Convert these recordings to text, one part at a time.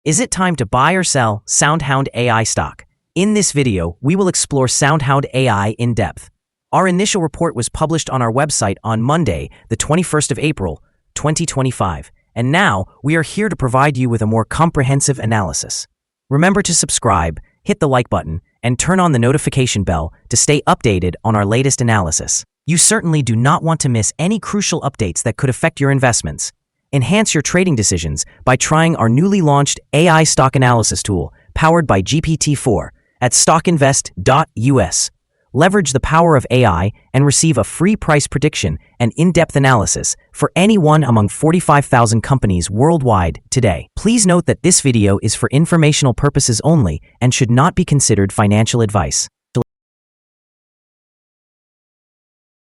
Is it time to buy or sell SoundHound AI stock? In this video, we will explore SoundHound AI in depth. Our initial report was published on our website on Monday, the 21st of April, 2025, and now we are here to provide you with a more comprehensive analysis. Remember to subscribe, hit the like button, and turn on the notification bell to stay updated on our latest analysis. You certainly do not want to miss any crucial updates that could affect your investments. Enhance your trading decisions by trying our newly launched AI stock analysis tool powered by GPT-4 at StockInvest.us. Leverage the power of AI and receive a free price prediction and in-depth analysis for any one among 45,000 companies worldwide today. Please note that this video is for informational purposes only and should not be considered financial advice.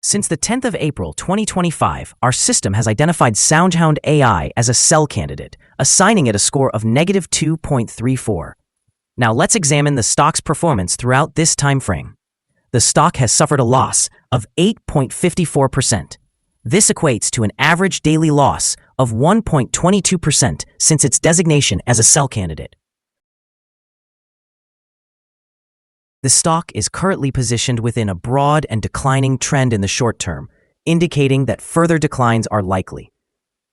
Since the 10th of April 2025, our system has identified SoundHound AI as a sell candidate, assigning it a score of -2.34. Now let's examine the stock's performance throughout this time frame. The stock has suffered a loss of 8.54%. This equates to an average daily loss of 1.22% since its designation as a sell candidate. The stock is currently positioned within a broad and declining trend in the short term, indicating that further declines are likely.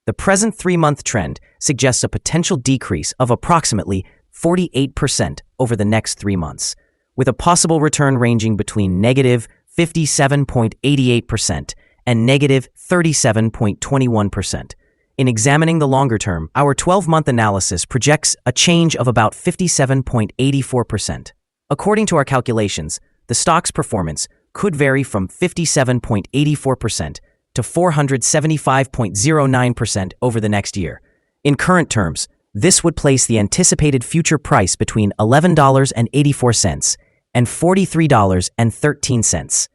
The present 3-month trend suggests a potential decrease of approximately 48% over the next 3 months, with a possible return ranging between -57.88% and -37.21%. In examining the longer term, our 12-month analysis projects a change of about 57.84%. According to our calculations, the stock's performance could vary from 57.84% to 475.09% over the next year. In current terms, this would place the anticipated future price between $11.84 and $43.13.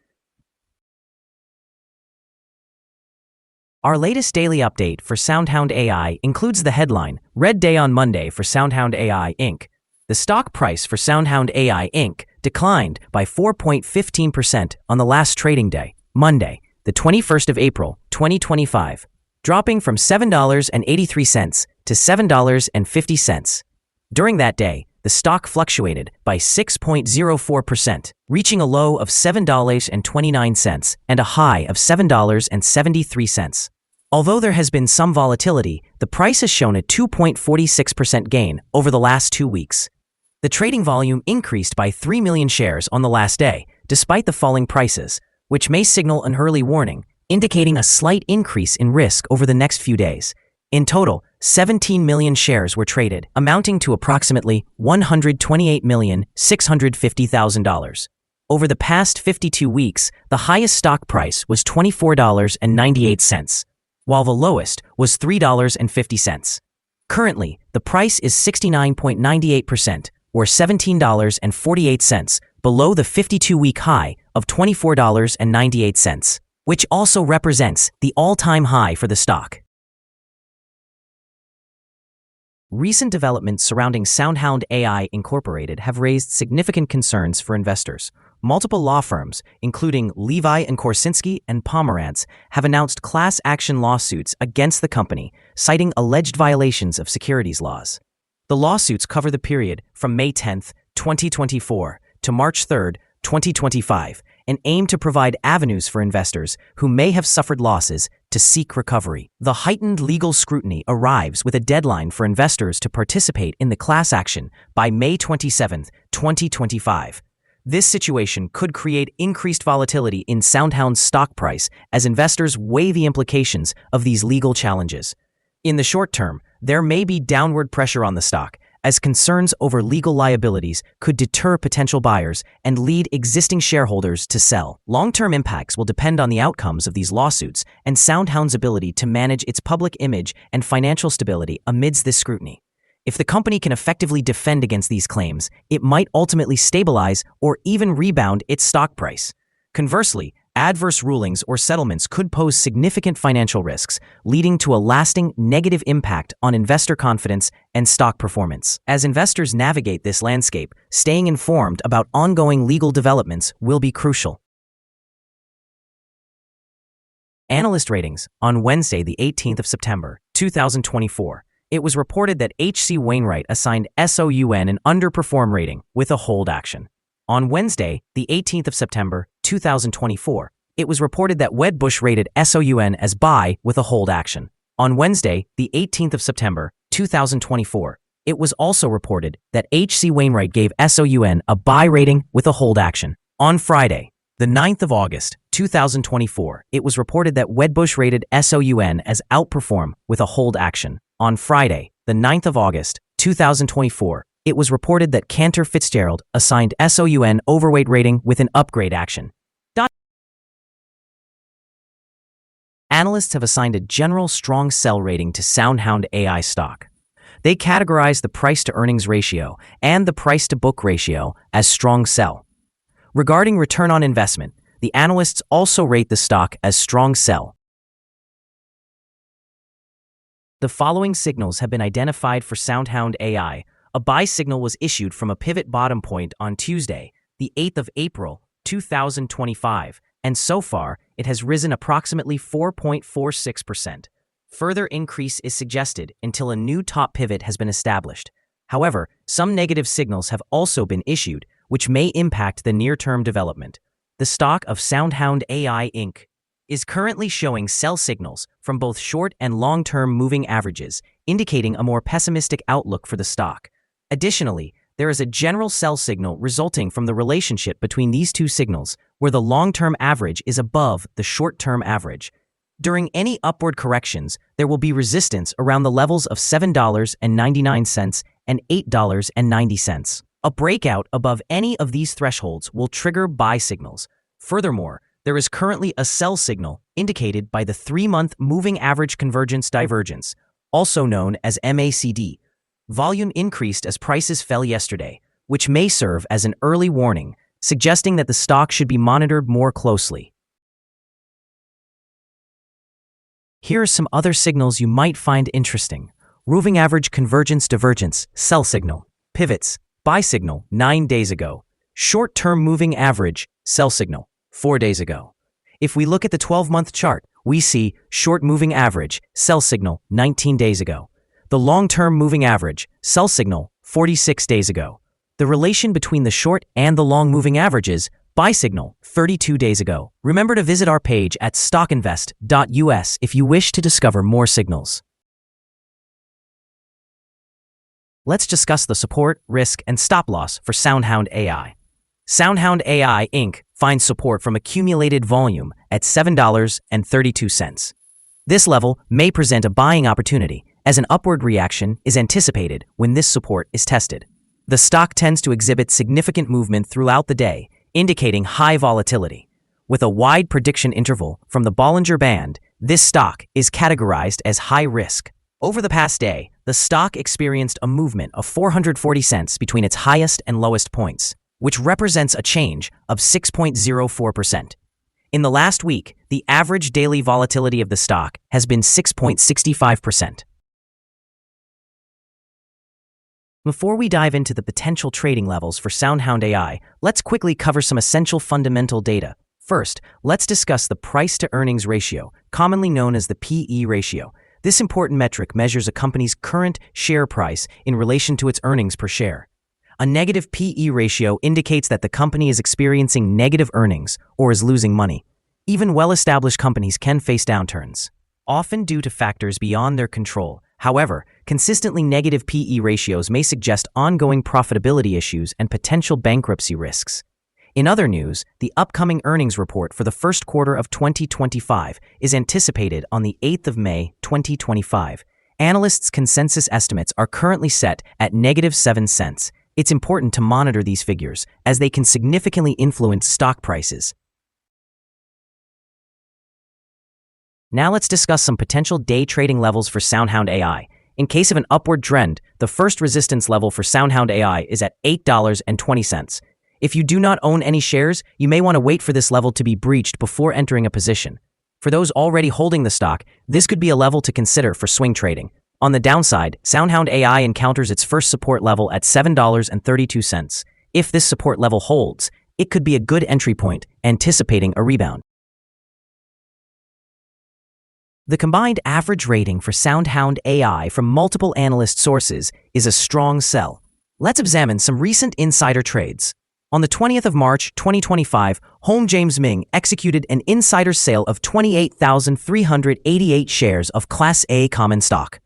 Our latest daily update for SoundHound AI includes the headline, "Red Day on Monday for SoundHound AI Inc." The stock price for SoundHound AI Inc. declined by 4.15% on the last trading day, Monday, the 21st of April, 2025, dropping from $7.83 to $7.50. During that day, the stock fluctuated by 6.04%, reaching a low of $7.29 and a high of $7.73. Although there has been some volatility, the price has shown a 2.46% gain over the last 2 weeks. The trading volume increased by 3 million shares on the last day, despite the falling prices, which may signal an early warning, indicating a slight increase in risk over the next few days. In total, 17 million shares were traded, amounting to approximately $128,650,000. Over the past 52 weeks, the highest stock price was $24.98, while the lowest was $3.50. Currently, the price is 69.98%, or $17.48, below the 52-week high of $24.98, which also represents the all-time high for the stock. Recent developments surrounding SoundHound AI Incorporated have raised significant concerns for investors. Multiple law firms, including Levi and Korsinski and Pomerantz, have announced class action lawsuits against the company, citing alleged violations of securities laws. The lawsuits cover the period from May 10, 2024 to March 3, 2025, and aim to provide avenues for investors who may have suffered losses to seek recovery. The heightened legal scrutiny arrives with a deadline for investors to participate in the class action by May 27, 2025. This situation could create increased volatility in SoundHound's stock price as investors weigh the implications of these legal challenges. In the short term, there may be downward pressure on the stock, as concerns over legal liabilities could deter potential buyers and lead existing shareholders to sell. Long-term impacts will depend on the outcomes of these lawsuits and SoundHound's ability to manage its public image and financial stability amidst this scrutiny. If the company can effectively defend against these claims, it might ultimately stabilize or even rebound its stock price. Conversely, adverse rulings or settlements could pose significant financial risks, leading to a lasting negative impact on investor confidence and stock performance. As investors navigate this landscape, staying informed about ongoing legal developments will be crucial. Analyst ratings on Wednesday, the 18th of September, 2024. it was reported that H.C. Wainwright assigned SOUN an underperform rating with a hold action. On Wednesday, the 18th of September, 2024, it was reported that Wedbush rated SOUN as buy with a hold action. On Wednesday, the 18th of September, 2024, it was also reported that H.C. Wainwright gave SOUN a buy rating with a hold action. On Friday, the 9th of August, 2024, it was reported that Wedbush rated SOUN as outperform with a hold action. On Friday, the 9th of August, 2024, it was reported that Cantor Fitzgerald assigned SOUN overweight rating with an upgrade action. Analysts have assigned a general strong sell rating to SoundHound AI stock. They categorize the price-to-earnings ratio and the price-to-book ratio as strong sell. Regarding return on investment, the analysts also rate the stock as strong sell. The following signals have been identified for SoundHound AI. A buy signal was issued from a pivot bottom point on Tuesday, the 8th of April, 2025, and so far, it has risen approximately 4.46%. Further increase is suggested until a new top pivot has been established. However, some negative signals have also been issued, which may impact the near-term development. The stock of SoundHound AI Inc. is currently showing sell signals from both short and long-term moving averages, indicating a more pessimistic outlook for the stock. Additionally, there is a general sell signal resulting from the relationship between these two signals, where the long-term average is above the short-term average. During any upward corrections, there will be resistance around the levels of $7.99 and $8.90. A breakout above any of these thresholds will trigger buy signals. Furthermore, there is currently a sell signal indicated by the 3-month moving average convergence divergence, also known as MACD. Volume increased as prices fell yesterday, which may serve as an early warning, suggesting that the stock should be monitored more closely. Here are some other signals you might find interesting. Moving average convergence divergence, sell signal. Pivots, buy signal, 9 days ago. Short-term moving average, sell signal, 4 days ago. If we look at the 12-month chart, we see short moving average, sell signal, 19 days ago. The long-term moving average, sell signal, 46 days ago. The relation between the short and the long moving averages, buy signal, 32 days ago. Remember to visit our page at StockInvest.us if you wish to discover more signals. Let's discuss the support, risk, and stop loss for SoundHound AI. SoundHound AI Inc. finds support from accumulated volume at $7.32. This level may present a buying opportunity, as an upward reaction is anticipated when this support is tested. The stock tends to exhibit significant movement throughout the day, indicating high volatility. With a wide prediction interval from the Bollinger Band, this stock is categorized as high risk. Over the past day, the stock experienced a movement of 440 cents between its highest and lowest points, which represents a change of 6.04%. In the last week, the average daily volatility of the stock has been 6.65%. Before we dive into the potential trading levels for SoundHound AI, let's quickly cover some essential fundamental data. First, let's discuss the price-to-earnings ratio, commonly known as the PE ratio. This important metric measures a company's current share price in relation to its earnings per share. A negative PE ratio indicates that the company is experiencing negative earnings or is losing money. Even well-established companies can face downturns, often due to factors beyond their control. However, consistently negative PE ratios may suggest ongoing profitability issues and potential bankruptcy risks. In other news, the upcoming earnings report for the first quarter of 2025 is anticipated on the 8th of May, 2025. Analysts' consensus estimates are currently set at -7 cents. It's important to monitor these figures, as they can significantly influence stock prices. Now let's discuss some potential day trading levels for SoundHound AI. In case of an upward trend, the first resistance level for SoundHound AI is at $8.20. If you do not own any shares, you may want to wait for this level to be breached before entering a position. For those already holding the stock, this could be a level to consider for swing trading. On the downside, SoundHound AI encounters its first support level at $7.32. If this support level holds, it could be a good entry point, anticipating a rebound. The combined average rating for SoundHound AI from multiple analyst sources is a strong sell. Let's examine some recent insider trades. On the 20th of March, 2025, Home James Ming executed an insider sale of 28,388 shares of Class A common stock.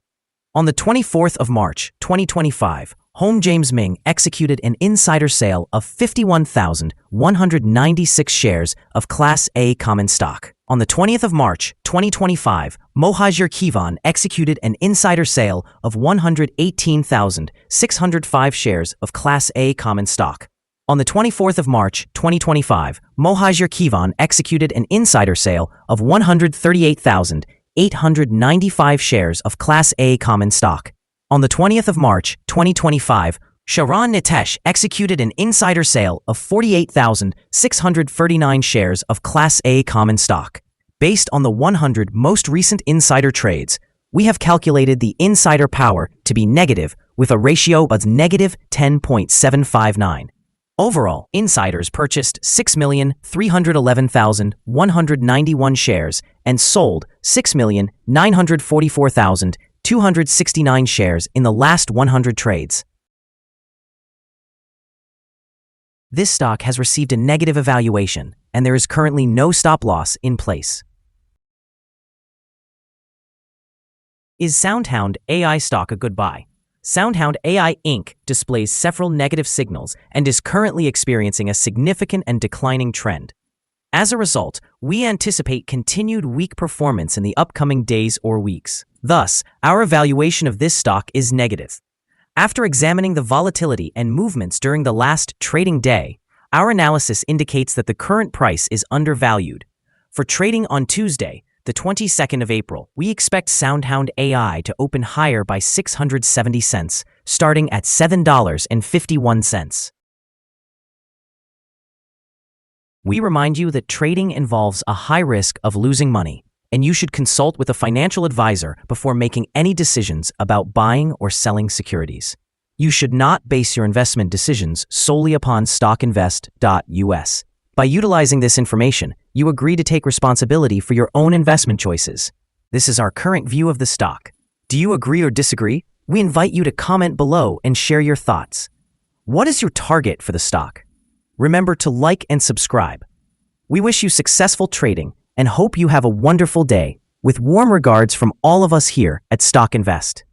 On the 24th of March, 2025, Home James Ming executed an insider sale of 51,196 shares of Class A common stock. On the 20th of March, 2025, Mohajer Kivan executed an insider sale of 118,605 shares of Class A common stock. On the 24th of March, 2025, Mohajer Kivan executed an insider sale of 138,895 shares of Class A common stock. On the 20th of March, 2025, Sharon Nitesh executed an insider sale of 48,639 shares of Class A common stock. Based on the 100 most recent insider trades, we have calculated the insider power to be negative with a ratio of negative 10.759. Overall, insiders purchased 6,311,191 shares and sold 6,944,269 shares in the last 100 trades. This stock has received a negative evaluation, and there is currently no stop loss in place. Is SoundHound AI stock a good buy? SoundHound AI Inc. displays several negative signals and is currently experiencing a significant and declining trend. As a result, we anticipate continued weak performance in the upcoming days or weeks. Thus, our evaluation of this stock is negative. After examining the volatility and movements during the last trading day, our analysis indicates that the current price is undervalued. For trading on Tuesday, the 22nd of April, we expect SoundHound AI to open higher by 670 cents, starting at $7.51. We remind you that trading involves a high risk of losing money, and you should consult with a financial advisor before making any decisions about buying or selling securities. You should not base your investment decisions solely upon StockInvest.us. By utilizing this information, you agree to take responsibility for your own investment choices. This is our current view of the stock. Do you agree or disagree? We invite you to comment below and share your thoughts. What is your target for the stock? Remember to like and subscribe. We wish you successful trading and hope you have a wonderful day. With warm regards from all of us here at Stock Invest.